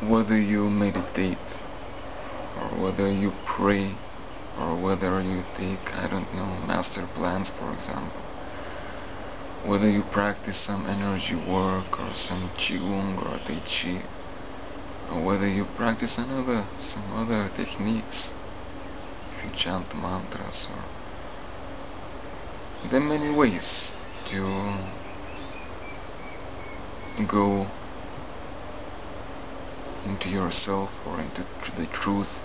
whether you meditate, or whether you pray, or whether you take, I don't know, master plans, for example, whether you practice some energy work or some qigong or tai chi, or whether you practice some other techniques, if you chant mantras, or there are many ways to go into yourself or into the truth,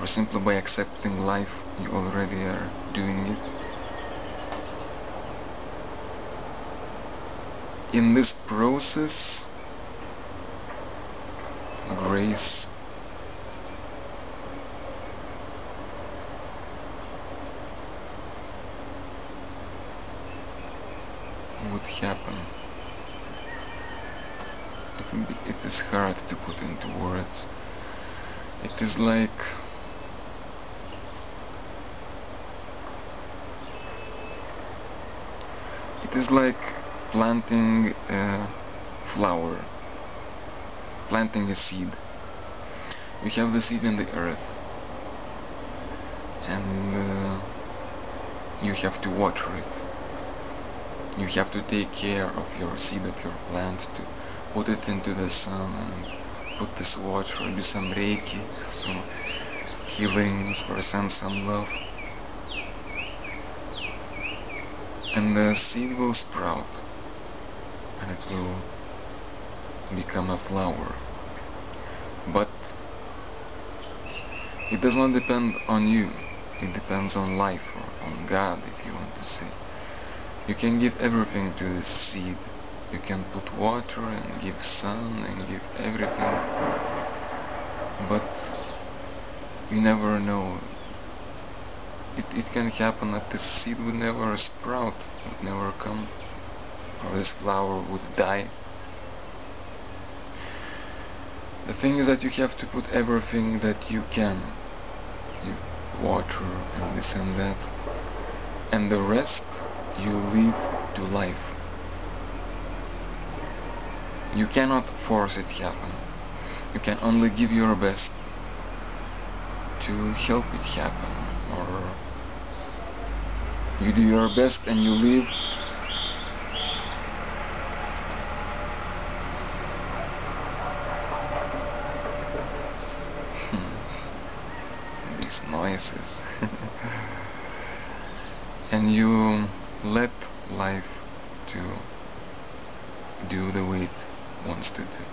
or simply by accepting life you already are doing it. In this process, grace would happen. It is hard to put into words. It is like planting a flower, planting a seed. You have the seed in the earth, and you have to water it. You have to take care of your seed, of your plant, to put it into the sun and put this water, do some reiki, some healings, or send some love. And the seed will sprout, and it will become a flower. But it does not depend on you, it depends on life, or on God, if you want to say. You can give everything to the seed. You can put water and give sun and give everything, but you never know. It can happen that this seed would never sprout, would never come, or this flower would die. The thing is that you have to put everything that you can, you water and this and that, and the rest you leave to life. You cannot force it to happen. You can only give your best to help it happen, or you do your best and you leave these noises and you let life to do the way it wants to do.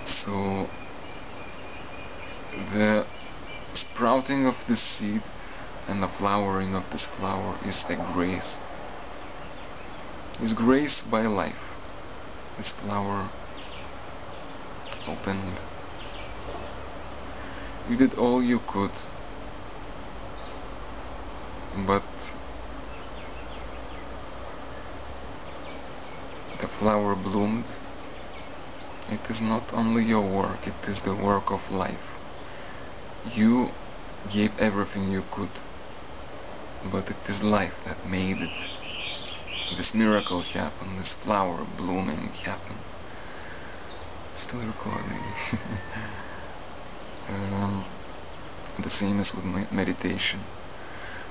So the sprouting of the seed and the flowering of this flower is a grace. Is grace by life. This flower opened. You did all you could, but the flower bloomed. It is not only your work, it is the work of life. You gave everything you could, but it is life that made it. This miracle happened, this flower blooming happened. Still recording. The same is with meditation.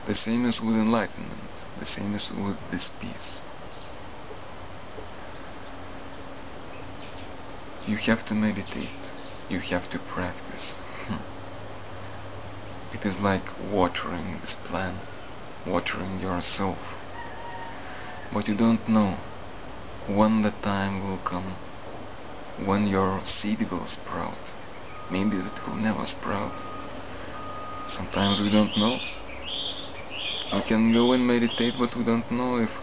The same is with enlightenment. The same is with this peace. You have to meditate. You have to practice. It is like watering this plant, watering yourself. But you don't know when the time will come, when your seed will sprout. Maybe it will never sprout. Sometimes we don't know. We can go and meditate, but we don't know if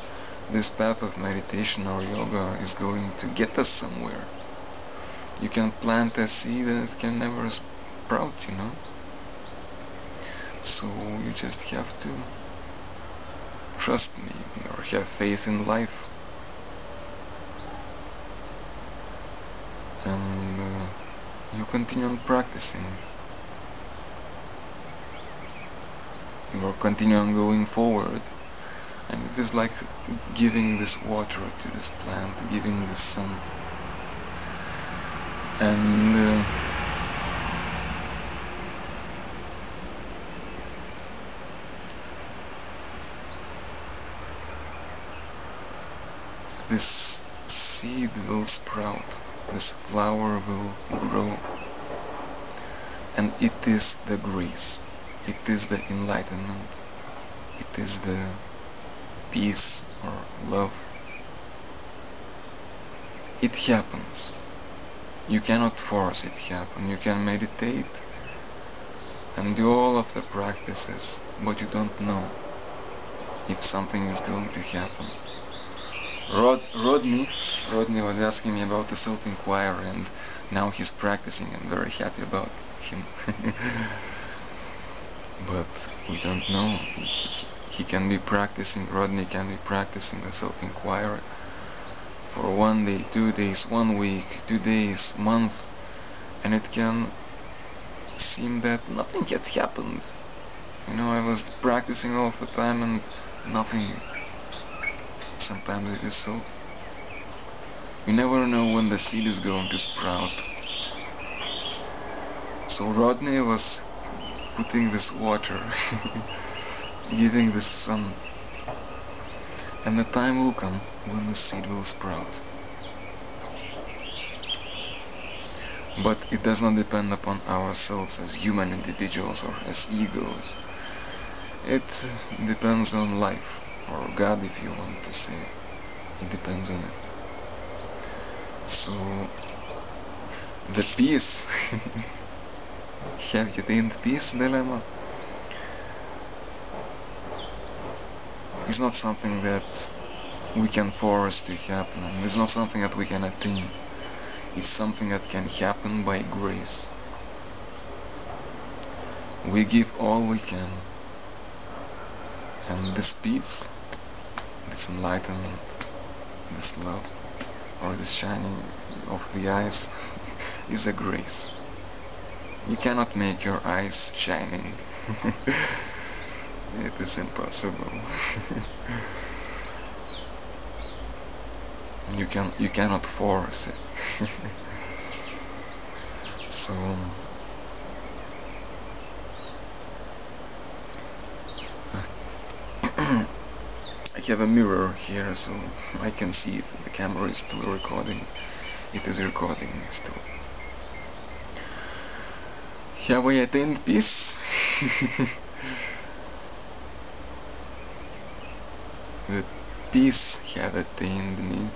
this path of meditation or yoga is going to get us somewhere. You can plant a seed and it can never sprout, you know. So you just have to trust me, or have faith in life. And you continue on practicing. You will continue on going forward. And it is like giving this water to this plant, giving the sun. And this seed will sprout, this flower will grow, and it is the grace, it is the enlightenment, it is the peace or love. It happens. You cannot force it to happen. You can meditate and do all of the practices, but you don't know if something is going to happen. Rodney was asking me about the self-inquiry, and now he's practicing. I'm very happy about him. But we don't know. He can be practicing, Rodney can be practicing the self-inquiry for 1 day, 2 days, 1 week, 2 days, month, and it can seem that nothing yet happened. You know, I was practicing all the time and nothing. Sometimes it is so. You never know when the seed is going to sprout. So Rodney was putting this water, giving this sun, and the time will come when the seed will sprout. But it does not depend upon ourselves as human individuals or as egos. It depends on life, or God if you want to say. It depends on it. So, the peace, have you attained peace, Dolama? It's not something that we can force to happen. It's not something that we can attain. It's something that can happen by grace. We give all we can. And this peace, this enlightenment, this love, or this shining of the eyes is a grace. You cannot make your eyes shining. It is impossible. You cannot force it. So I have a mirror here, so I can see if the camera is still recording. It is recording still. Have I attained peace? The peace have attained me.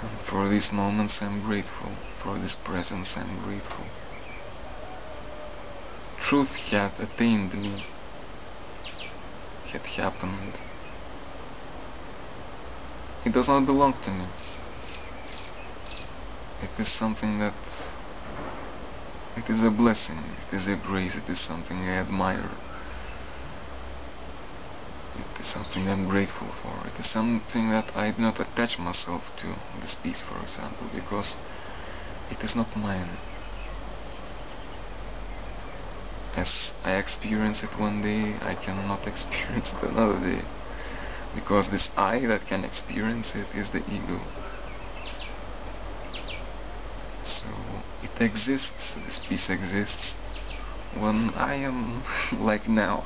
And for these moments I'm grateful. For this presence I'm grateful. Truth had attained me. Had happened. It does not belong to me. It is something that... It is a blessing, it is a grace, it is something I admire. It is something I'm grateful for. It is something that I do not attach myself to, this peace for example, because it is not mine. As I experience it one day, I cannot experience it another day. Because this I that can experience it is the ego. So it exists, this peace exists when I am like now.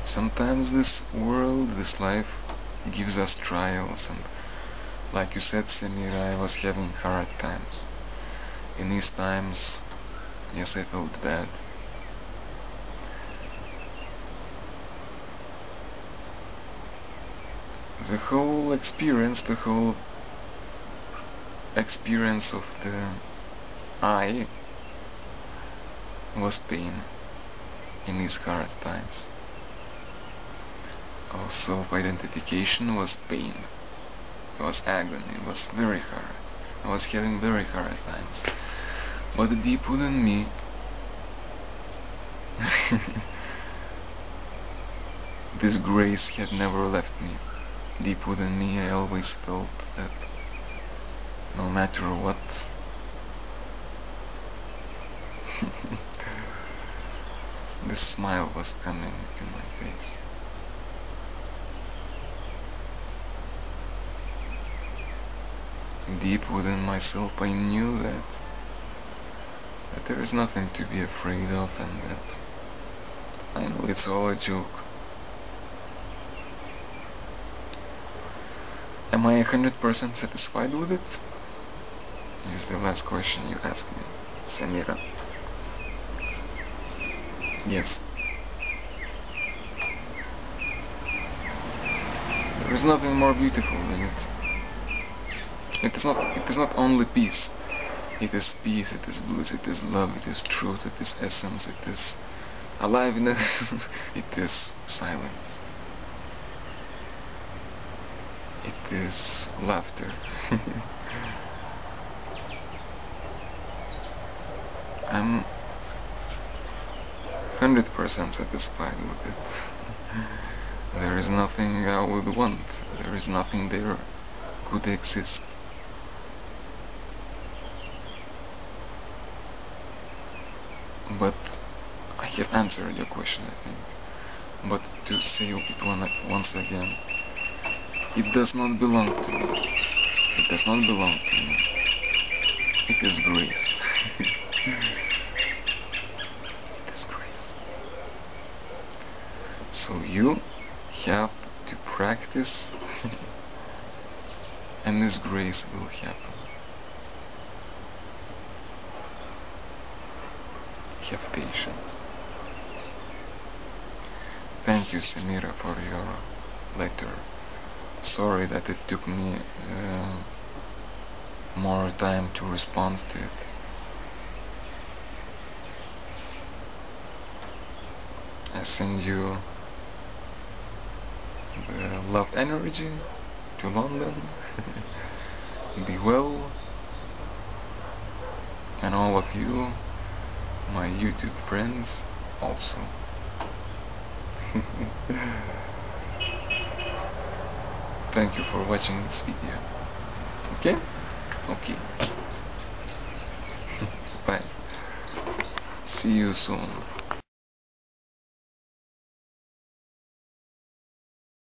Sometimes this world, this life, gives us trials, and like you said, Semira, I was having hard times. In these times, yes, I felt bad. The whole experience of the I was pain in these hard times. Our self-identification was pain. It was agony. It was very hard. I was having very hard times. But deep within me, this grace had never left me. Deep within me, I always felt that no matter what The smile was coming to my face. Deep within myself I knew that there is nothing to be afraid of, and that finally it's all a joke. Am I 100% satisfied with it? Is the last question you asked me, Semira. Yes. There is nothing more beautiful than it. It is not only peace. It is peace, it is bliss, it is love, it is truth, it is essence, it is aliveness, it is silence. It is laughter. I'm 100% satisfied with it. There is nothing I would want. There is nothing there could exist. But I have answered your question, I think. But to say it once again, it does not belong to me. It does not belong to me. It is grace. It is grace. So you have to practice, and this grace will happen. Have patience. Thank you, Semira, for your letter. Sorry that it took me more time to respond to it. I send you the love energy to London. Be well, and all of you, my YouTube friends, also. Thank you for watching this video. Okay? Okay. Bye. See you soon.